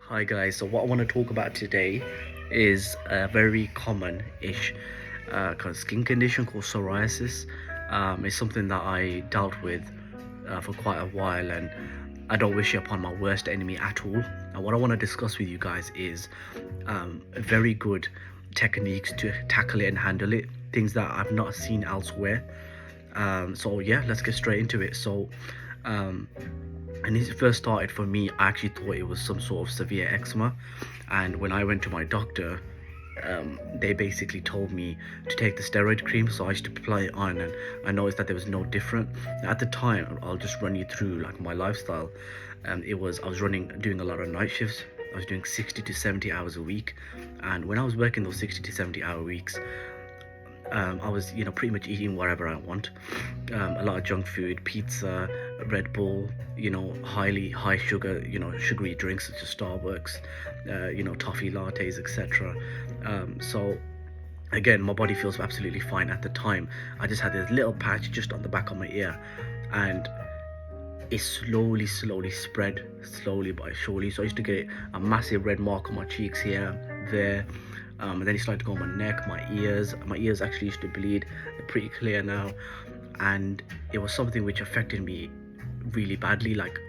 Hi guys, so what I want to talk about today is a very common-ish kind of skin condition called psoriasis. It's something that I dealt with for quite a while, and I don't wish it upon my worst enemy at all. And what I want to discuss with you guys is very good techniques to tackle it and handle it, things that I've not seen elsewhere. So yeah, let's get straight into it. Um, and it first started for me, I actually thought it was some sort of severe eczema, and when I went to my doctor, they basically told me to take the steroid cream, so I used to apply it on, and I noticed that there was no different. At the time, I'll just run you through like my lifestyle. I was doing a lot of night shifts. I was doing 60 to 70 hours a week, and when I was working those 60 to 70 hour weeks, I was, pretty much eating whatever I want. A lot of junk food, pizza, Red Bull, highly high sugar, sugary drinks such as Starbucks, toffee lattes, etc. So again, my body feels absolutely fine at the time. I just had this little patch just on the back of my ear, and it slowly spread, slowly but surely. So I used to get a massive red mark on my cheeks here, there, and then it started to go on my neck, my ears. My ears actually used to bleed. They're pretty clear now, and it was something which affected me really badly. Like,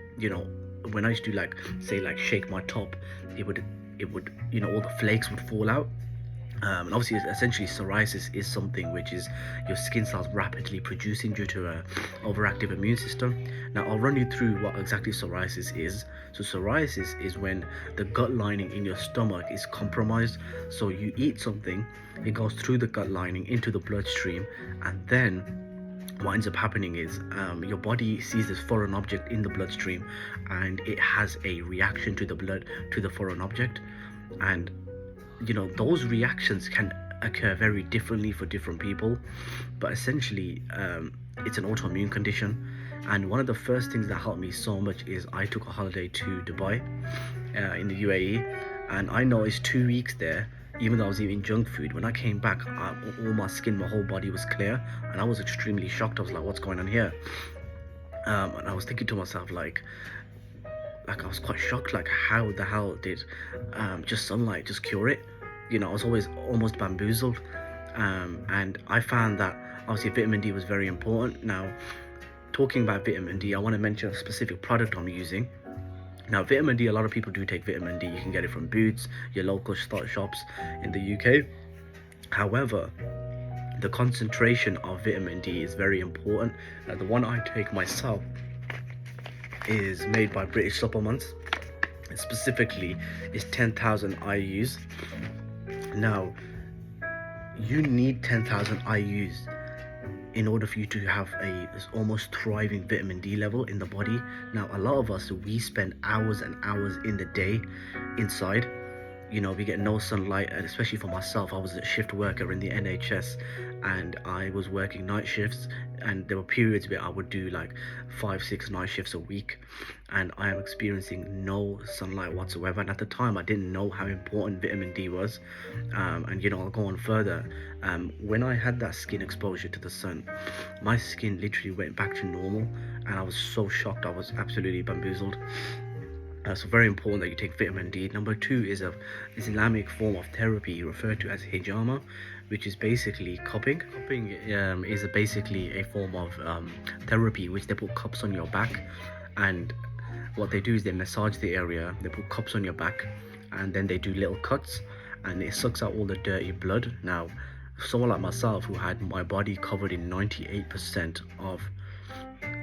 when I used to shake my top, it would all the flakes would fall out. And obviously, essentially, psoriasis is something which is your skin cells rapidly producing due to a overactive immune system. Now, I'll run you through what exactly psoriasis is. So, psoriasis is when the gut lining in your stomach is compromised. So, you eat something, it goes through the gut lining into the bloodstream, and then what ends up happening is your body sees this foreign object in the bloodstream, and it has a reaction to the blood, to the foreign object. And those reactions can occur very differently for different people, but essentially it's an autoimmune condition. And one of the first things that helped me so much is I took a holiday to Dubai, in the UAE, and I noticed 2 weeks there, even though I was eating junk food, when I came back, all my skin, my whole body was clear, and I was extremely shocked. I was like, what's going on here? And I was thinking to myself, I was quite shocked, like how the hell did just sunlight just cure it? I was always almost bamboozled. And I found that obviously vitamin D was very important. Now, talking about vitamin D, I want to mention a specific product I'm using. Now, vitamin D, a lot of people do take vitamin D. You can get it from Boots, your local shops in the UK. However, the concentration of vitamin D is very important. Now, the one I take myself is made by British Supplements. Specifically, is 10,000 IUs. Now, you need 10,000 IUs in order for you to have this almost thriving vitamin D level in the body. Now, a lot of us, we spend hours and hours in the day inside. We get no sunlight, and especially for myself, I was a shift worker in the NHS, and I was working night shifts, and there were periods where I would do like 5-6 night shifts a week, and I am experiencing no sunlight whatsoever. And at the time, I didn't know how important vitamin D was. And I'll go on further. When I had that skin exposure to the sun, my skin literally went back to normal, and I was so shocked. I was absolutely bamboozled. So very important that you take vitamin D. Number two is a Islamic form of therapy referred to as hijama, which is basically cupping. Cupping is basically a form of therapy which they put cups on your back, and what they do is they massage the area, they put cups on your back, and then they do little cuts, and it sucks out all the dirty blood. Now, someone like myself who had my body covered in 98% of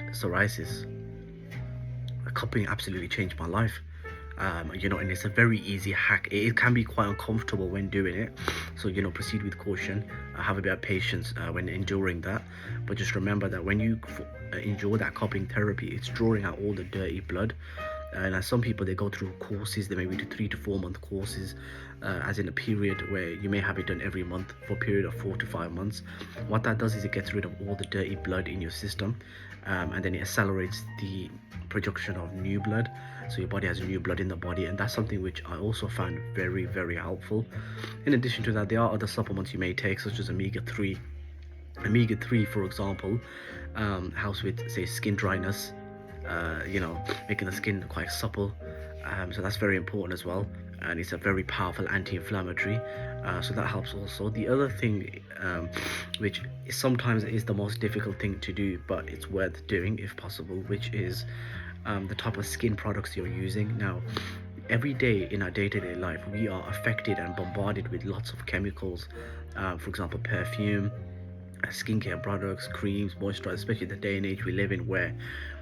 psoriasis, cupping absolutely changed my life. And it's a very easy hack. It can be quite uncomfortable when doing it, so proceed with caution. Have a bit of patience when enduring that, but just remember that when you endure that cupping therapy, it's drawing out all the dirty blood. And as some people, they go through courses, they maybe do 3 to 4 month courses, as in a period where you may have it done every month for a period of 4 to 5 months. What that does is it gets rid of all the dirty blood in your system, and then it accelerates the production of new blood, so your body has new blood in the body. And that's something which I also found very, very helpful. In addition to that, there are other supplements you may take, such as omega-3. Omega-3, for example, helps with, say, skin dryness, making the skin quite supple. So that's very important as well, and it's a very powerful anti-inflammatory. So that helps also. The other thing, which sometimes is the most difficult thing to do, but it's worth doing if possible, which is the type of skin products you're using. Now, every day in our day-to-day life, we are affected and bombarded with lots of chemicals. For example, perfume, skincare products, creams, moisturizer, especially the day and age we live in, where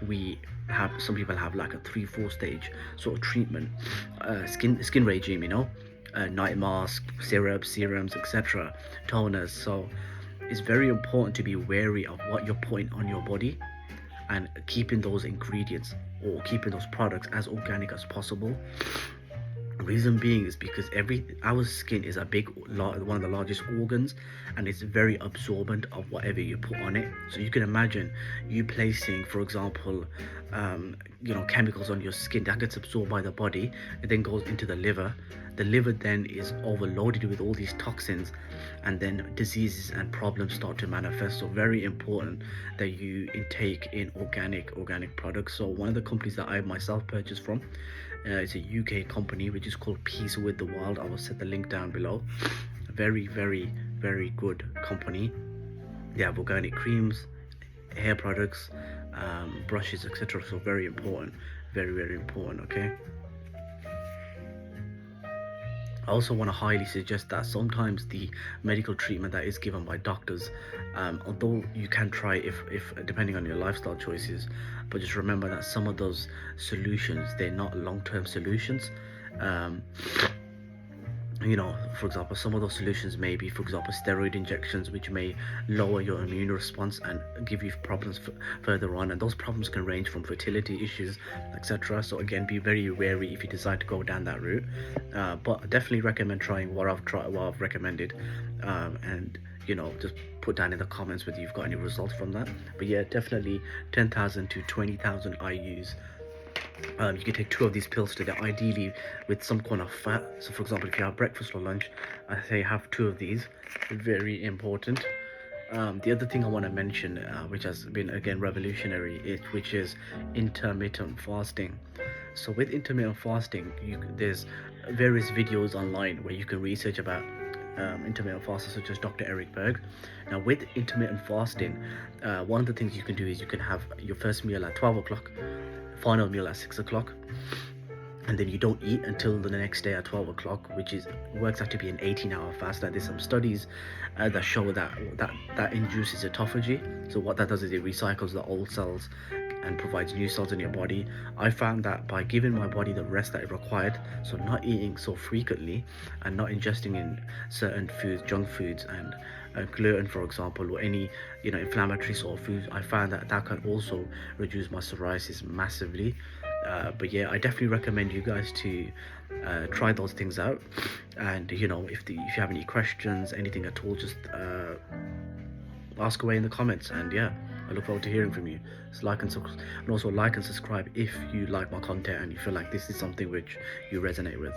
we have some people have like a 3-4 stage sort of treatment, skin regime, night mask, syrups, serums, etc., toners. So it's very important to be wary of what you're putting on your body and keeping those ingredients or keeping those products as organic as possible. Reason being is because our skin is a one of the largest organs, and it's very absorbent of whatever you put on it. So you can imagine you placing, for example, chemicals on your skin that gets absorbed by the body. It then goes into the liver. The liver then is overloaded with all these toxins, and then diseases and problems start to manifest. So very important that you intake in organic products. So one of the companies that I myself purchased from, it's a UK company which is called Peace with the Wild. I will set the link down below. Very, very, very good company. They have organic creams, hair products, brushes, etc. So very important, very, very important. Okay. I also want to highly suggest that sometimes the medical treatment that is given by doctors, although you can try if depending on your lifestyle choices, but just remember that some of those solutions, they're not long-term solutions. um, for example, some of those solutions may be, for example, steroid injections, which may lower your immune response and give you problems further on, and those problems can range from fertility issues, etc. So again, be very wary if you decide to go down that route, but I definitely recommend trying what I've recommended, and just put down in the comments whether you've got any results from that. But yeah, definitely 10,000 to 20,000 IUs. You can take 2 of these pills today, ideally with some kind of fat. So for example, if you have breakfast or lunch, I say have 2 of these. Very important. The other thing I want to mention, which has been again revolutionary, which is intermittent fasting. So with intermittent fasting, there's various videos online where you can research about intermittent fasters, such as Dr. Eric Berg. Now with intermittent fasting, one of the things you can do is you can have your first meal at 12 o'clock, final meal at 6 o'clock, and then you don't eat until the next day at 12 o'clock, which works out to be an 18-hour fast. Now, there's some studies that show that induces autophagy. So what that does is it recycles the old cells and provides new cells in your body. I found that by giving my body the rest that it required, so not eating so frequently and not ingesting in certain foods, junk foods, and gluten, for example, or any inflammatory sort of foods, I found that can also reduce my psoriasis massively. But yeah, I definitely recommend you guys to try those things out. And if you have any questions, anything at all, just ask away in the comments. And yeah, I look forward to hearing from you. So and also like and subscribe if you like my content and you feel like this is something which you resonate with.